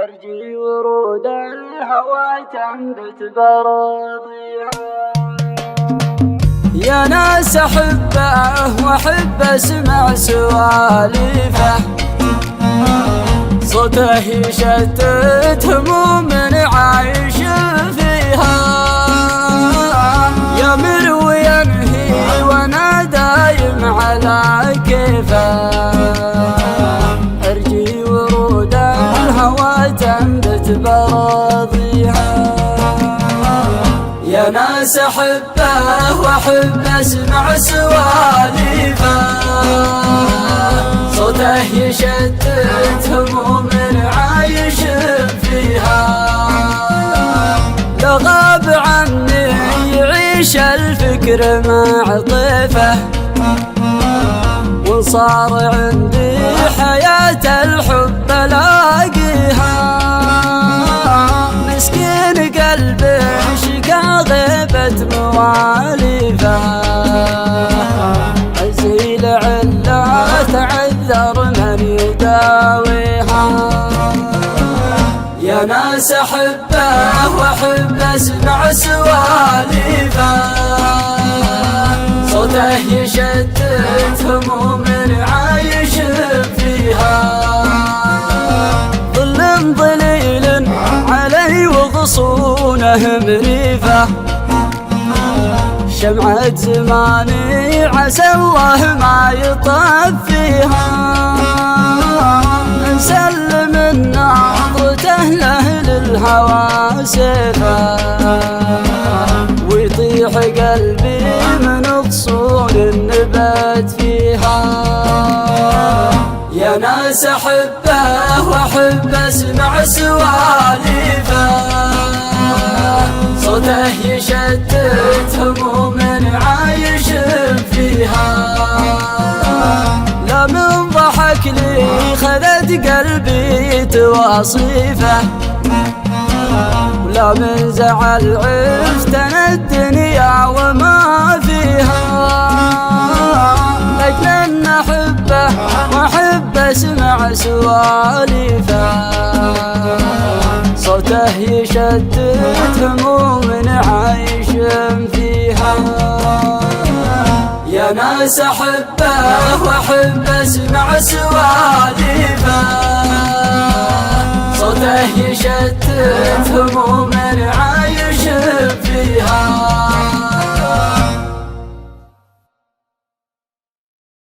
أرجي ورود الهوى تنبت برضيها. يا ناس أحبه وأحب أسمع سواليفه، صوته يشتت هموم عايش فيها. يا مروي ينهي وانا دايم على كيفه، أرجي ورود الهوى تنبت براضيها. يا ناس أحبه وأحب أسمع سواليفه، صوته يشتت هموم عايش فيها. لو غاب عني يعيش الفكر مع طيفه، وصار عندي حياة الحب الاقيها. مسكين قلبي شقا غيبة مواليفه، أزيل علا تعذر من يداويها. يا ناس أحبه وأحب أسمع سواليفه، صوته يشتت هموم عايش فيها. ظل ظليل علي وغصونه مريفه، شمعة زماني عسى الله ما يطفيها. نسلم الناظرته لأهل الهوى سيفه، ويطيح قلبي من غصون النبات فيها. يا ناس أحبه وأحب أسمع سواليفه، صوته يشتت هموم عايش فيها. لا من ضحك لي خذت قلبي تواصيفه، ولا من زعل عشت انا الدنيا وما فيها. لأجل ان احبه واحب اسمع سواليفه، صوته يشتت هموم عايش فيها. يا ناس أحبه وأحب أسمع سواليفه، صوته يشتت هموم